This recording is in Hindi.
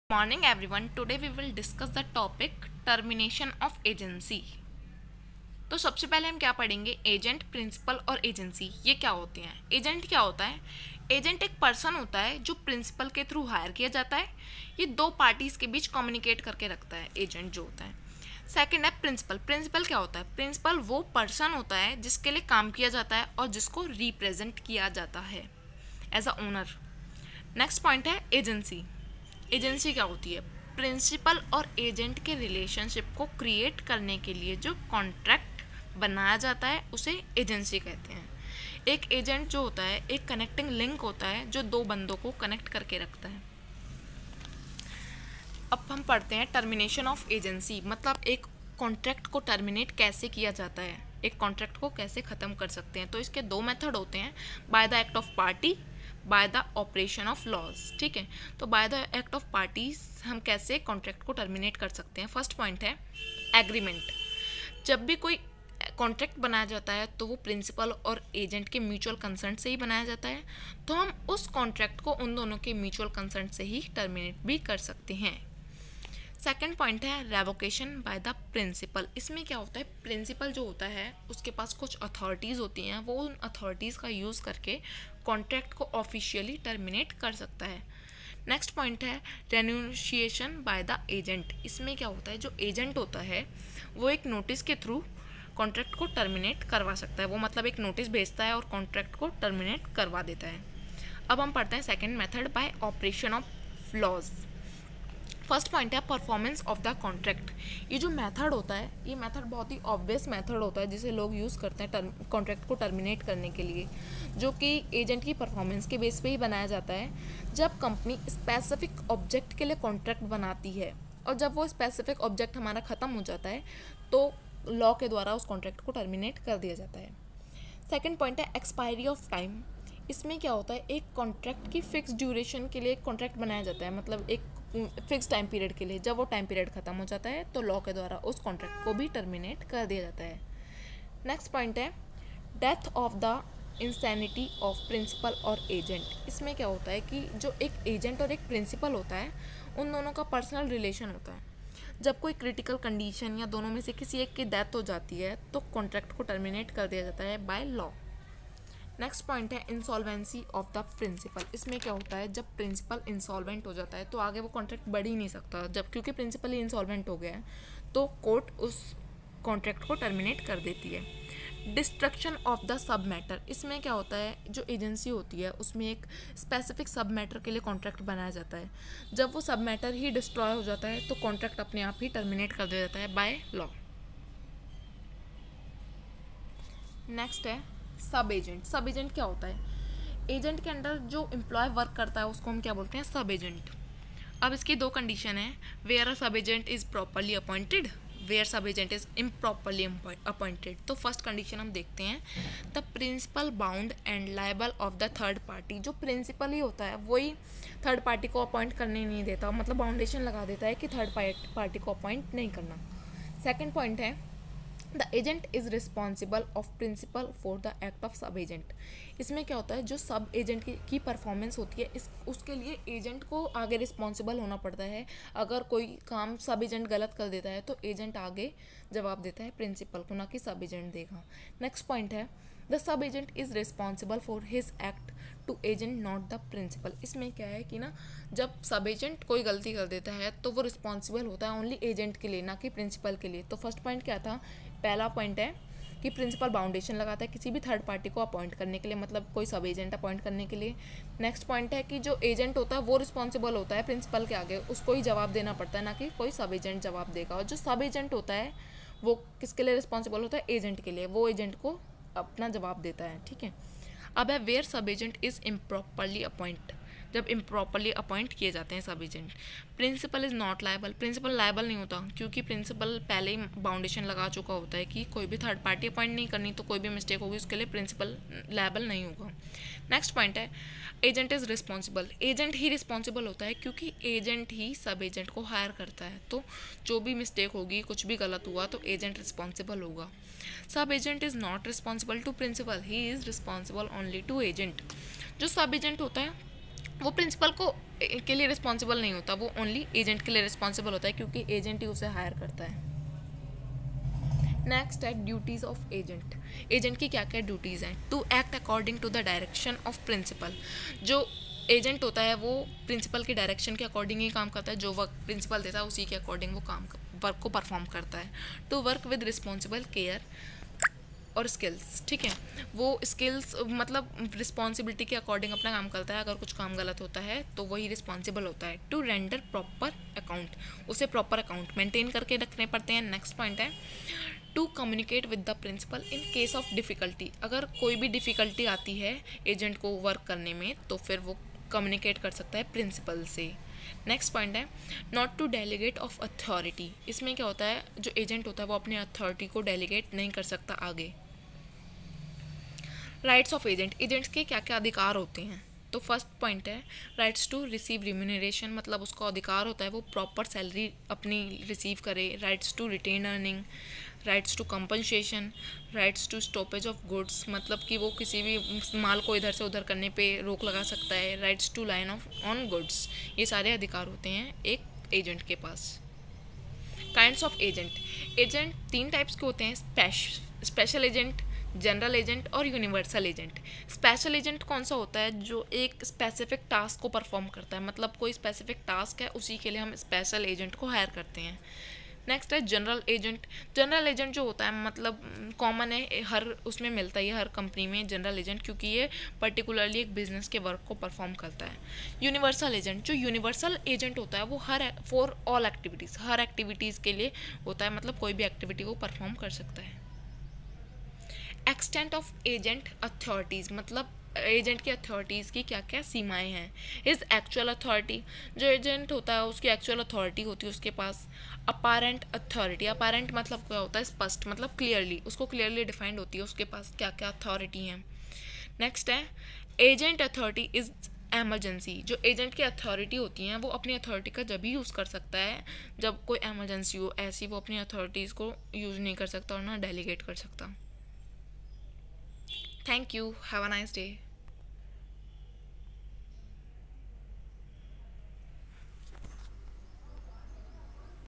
Morning everyone. Today we will discuss the topic termination of agency. तो सबसे पहले हम क्या पढ़ेंगे, एजेंट, प्रिंसिपल और एजेंसी ये क्या होते हैं। एजेंट क्या होता है? एजेंट एक पर्सन होता है जो प्रिंसिपल के थ्रू हायर किया जाता है। ये दो पार्टीज के बीच कम्युनिकेट करके रखता है एजेंट जो होता है। सेकंड है प्रिंसिपल। प्रिंसिपल क्या होता है? प्रिंसिपल वो पर्सन होता है जिसके लिए काम किया जाता है और जिसको रिप्रेजेंट किया जाता है as a owner. Next point है एजेंसी। एजेंसी क्या होती है? प्रिंसिपल और एजेंट के रिलेशनशिप को क्रिएट करने के लिए जो कॉन्ट्रैक्ट बनाया जाता है उसे एजेंसी कहते हैं। एक एजेंट जो होता है एक कनेक्टिंग लिंक होता है जो दो बंदों को कनेक्ट करके रखता है। अब हम पढ़ते हैं टर्मिनेशन ऑफ एजेंसी, मतलब एक कॉन्ट्रैक्ट को टर्मिनेट कैसे किया जाता है, एक कॉन्ट्रैक्ट को कैसे ख़त्म कर सकते हैं। तो इसके दो मेथड होते हैं, by the act of party, by the operation of laws. ठीक है, तो by the act of parties हम कैसे कॉन्ट्रैक्ट को टर्मिनेट कर सकते हैं। फर्स्ट पॉइंट है एग्रीमेंट। जब भी कोई कॉन्ट्रैक्ट बनाया जाता है तो वो प्रिंसिपल और एजेंट के म्यूचुअल कंसेंट से ही बनाया जाता है, तो हम उस कॉन्ट्रैक्ट को उन दोनों के म्यूचुअल कंसेंट से ही टर्मिनेट भी कर सकते हैं। सेकेंड पॉइंट है रेवोकेशन बाय द प्रिंसिपल। इसमें क्या होता है, प्रिंसिपल जो होता है उसके पास कुछ अथॉरिटीज़ होती हैं, वो उन अथॉरिटीज़ का यूज़ करके कॉन्ट्रैक्ट को ऑफिशियली टर्मिनेट कर सकता है। नेक्स्ट पॉइंट है रेन्यूशिएशन बाय द एजेंट। इसमें क्या होता है, जो एजेंट होता है वो एक नोटिस के थ्रू कॉन्ट्रैक्ट को टर्मिनेट करवा सकता है। वो मतलब एक नोटिस भेजता है और कॉन्ट्रैक्ट को टर्मिनेट करवा देता है। अब हम पढ़ते हैं second method by operation of laws. First point है परफॉर्मेंस ऑफ द कॉन्ट्रैक्ट। ये जो मेथड होता है ये मेथड बहुत ही ऑब्वियस मेथड होता है जिसे लोग यूज़ करते हैं कॉन्ट्रैक्ट को टर्मिनेट करने के लिए, जो कि एजेंट की परफॉर्मेंस के बेस पे ही बनाया जाता है। जब कंपनी स्पेसिफिक ऑब्जेक्ट के लिए कॉन्ट्रैक्ट बनाती है और जब वो स्पेसिफिक ऑब्जेक्ट हमारा ख़त्म हो जाता है तो लॉ के द्वारा उस कॉन्ट्रैक्ट को टर्मिनेट कर दिया जाता है। सेकेंड पॉइंट है एक्सपायरी ऑफ टाइम। इसमें क्या होता है, एक कॉन्ट्रैक्ट की फिक्स ड्यूरेशन के लिए एक कॉन्ट्रैक्ट बनाया जाता है, मतलब एक फिक्स टाइम पीरियड के लिए। जब वो टाइम पीरियड ख़त्म हो जाता है तो लॉ के द्वारा उस कॉन्ट्रैक्ट को भी टर्मिनेट कर दिया जाता है। नेक्स्ट पॉइंट है death of the insanity of principal और एजेंट। इसमें क्या होता है कि जो एक एजेंट और एक प्रिंसिपल होता है उन दोनों का पर्सनल रिलेशन होता है। जब कोई क्रिटिकल कंडीशन या दोनों में से किसी एक की डेथ हो जाती है तो कॉन्ट्रैक्ट को टर्मिनेट कर दिया जाता है बाय लॉ। नेक्स्ट पॉइंट है इंसॉल्वेंसी ऑफ द प्रिंसिपल। इसमें क्या होता है, जब प्रिंसिपल इंसॉल्वेंट हो जाता है तो आगे वो कॉन्ट्रैक्ट बढ़ ही नहीं सकता। जब क्योंकि प्रिंसिपल ही इंसॉल्वेंट हो गया है तो कोर्ट उस कॉन्ट्रैक्ट को टर्मिनेट कर देती है। Destruction of the sub matter. इसमें क्या होता है, जो एजेंसी होती है उसमें एक स्पेसिफिक सब मैटर के लिए कॉन्ट्रैक्ट बनाया जाता है। जब वो सब मैटर ही डिस्ट्रॉय हो जाता है तो कॉन्ट्रैक्ट अपने आप ही टर्मिनेट कर दिया जाता है बाय लॉ। नेक्स्ट है सब एजेंट। सब एजेंट क्या होता है, एजेंट के अंडर जो एम्प्लॉय वर्क करता है उसको हम क्या बोलते हैं, सब एजेंट। अब इसकी दो कंडीशन है, where a sub agent is properly appointed, where sub agent is improperly appointed. तो फर्स्ट कंडीशन हम देखते हैं, the principal bound and liable of the third party. जो प्रिंसिपल ही होता है वही थर्ड पार्टी को अपॉइंट करने नहीं देता, मतलब बाउंडेशन लगा देता है कि थर्ड पार्टी को अपॉइंट नहीं करना। सेकेंड पॉइंट है the agent is responsible of principal for the act of sub agent. इसमें क्या होता है, जो सब एजेंट की परफॉर्मेंस होती है उसके लिए एजेंट को आगे रिस्पॉन्सिबल होना पड़ता है। अगर कोई काम सब एजेंट गलत कर देता है तो एजेंट आगे जवाब देता है प्रिंसिपल को, ना कि सब एजेंट देगा। नेक्स्ट पॉइंट है the sub agent is responsible for his act to agent not the principal. इसमें क्या है कि ना, जब सब एजेंट कोई गलती कर देता है तो वो रिस्पॉन्सिबल होता है ओनली एजेंट के लिए, ना कि प्रिंसिपल के लिए। तो फर्स्ट पॉइंट क्या था, पहला पॉइंट है कि प्रिंसिपल बाउंडेशन लगाता है किसी भी थर्ड पार्टी को अपॉइंट करने के लिए, मतलब कोई सब एजेंट अपॉइंट करने के लिए। नेक्स्ट पॉइंट है कि जो एजेंट होता है वो रिस्पॉन्सिबल होता है प्रिंसिपल के आगे, उसको ही जवाब देना पड़ता है, ना कि कोई सब एजेंट जवाब देगा। और जो सब एजेंट होता है वो किसके लिए रिस्पॉन्सिबल होता है, एजेंट के लिए, वो एजेंट को अपना जवाब देता है। ठीक है, अब है where sub agent is improperly appoint. जब इम्प्रॉपरली अपॉइंट किए जाते हैं sub agent, principal is not liable. Principal liable नहीं होता क्योंकि प्रिंसिपल पहले ही बाउंडेशन लगा चुका होता है कि कोई भी थर्ड पार्टी अपॉइंट नहीं करनी, तो कोई भी मिस्टेक होगी उसके लिए प्रिंसिपल लायबल नहीं होगा। नेक्स्ट पॉइंट है agent is responsible. Agent he responsible होता है क्योंकि एजेंट ही सब एजेंट को हायर करता है, तो जो भी मिस्टेक होगी, कुछ भी गलत हुआ तो एजेंट रिस्पॉन्सिबल होगा। Sub agent is not responsible to principal, he is responsible only to agent. जो सब एजेंट होता है वो प्रिंसिपल को के लिए रिस्पॉन्सिबल नहीं होता, वो ओनली एजेंट के लिए रिस्पॉन्सिबल होता है, क्योंकि एजेंट ही उसे हायर करता है। नेक्स्ट है ड्यूटीज़ ऑफ एजेंट। एजेंट की क्या क्या ड्यूटीज़ हैं? To act according to the direction of principal. जो एजेंट होता है वो प्रिंसिपल के डायरेक्शन के अकॉर्डिंग ही काम करता है, जो वर्क प्रिंसिपल देता है उसी के अकॉर्डिंग वो वर्क को परफॉर्म करता है। To work with responsible care और स्किल्स, ठीक है, वो स्किल्स मतलब रिस्पॉन्सिबिलिटी के अकॉर्डिंग अपना काम करता है। अगर कुछ काम गलत होता है तो वही रिस्पॉन्सिबल होता है। टू रेंडर प्रॉपर अकाउंट, उसे प्रॉपर अकाउंट मेंटेन करके रखने पड़ते हैं। नेक्स्ट पॉइंट है to communicate with the principal in case of difficulty. अगर कोई भी डिफ़िकल्टी आती है एजेंट को वर्क करने में तो फिर वो कम्युनिकेट कर सकता है प्रिंसिपल से। नेक्स्ट पॉइंट है not to delegate of authority. इसमें क्या होता है, जो एजेंट होता है वो अपने अथॉरिटी को डेलीगेट नहीं कर सकता आगे। राइट्स ऑफ एजेंट, एजेंट्स के क्या क्या अधिकार होते हैं? तो फर्स्ट पॉइंट है राइट्स टू रिसीव रिम्यूनरेशन, मतलब उसको अधिकार होता है वो प्रॉपर सैलरी अपनी रिसीव करे। Rights to retain earning, rights to compensation, rights to stoppage of goods, मतलब कि वो किसी भी माल को इधर से उधर करने पे रोक लगा सकता है। Rights to lien of on goods, ये सारे अधिकार होते हैं एक एजेंट के पास। Kinds of agent, agent 3 types के होते हैं, स्पेशल एजेंट, जनरल एजेंट और यूनिवर्सल एजेंट। स्पेशल एजेंट कौन सा होता है? जो एक स्पेसिफिक टास्क को परफॉर्म करता है, मतलब कोई स्पेसिफिक टास्क है उसी के लिए हम स्पेशल एजेंट को हायर करते हैं। नेक्स्ट है जनरल एजेंट। जनरल एजेंट जो होता है मतलब कॉमन है, हर उसमें मिलता है हर कंपनी में जनरल एजेंट, क्योंकि ये पर्टिकुलरली एक बिजनेस के वर्क को परफॉर्म करता है। यूनिवर्सल एजेंट, जो यूनिवर्सल एजेंट होता है वो her for all activities, her activities के लिए होता है, मतलब कोई भी एक्टिविटी वो परफॉर्म कर सकता है। एक्सटेंट ऑफ एजेंट अथॉरिटीज़, मतलब एजेंट की अथॉरिटीज़ की क्या क्या सीमाएं हैं। हिज एक्चुअल अथॉरिटी, जो एजेंट होता है उसकी एक्चुअल अथॉरिटी होती है उसके पास। अपारेंट अथॉरिटी, अपारेंट मतलब क्या होता है? स्पष्ट, मतलब क्लियरली, उसको क्लियरली डिफाइंड होती है उसके पास क्या क्या अथॉरिटी हैं। नेक्स्ट है एजेंट अथॉरिटी इज एमरजेंसी, जो एजेंट की अथॉरिटी होती हैं वो अपनी अथॉरिटी का जब ही यूज़ कर सकता है जब कोई एमरजेंसी हो, ऐसी वो अपनी अथॉरिटीज़ को यूज़ नहीं कर सकता और ना डेलीगेट कर सकता। Thank you. Have a nice day.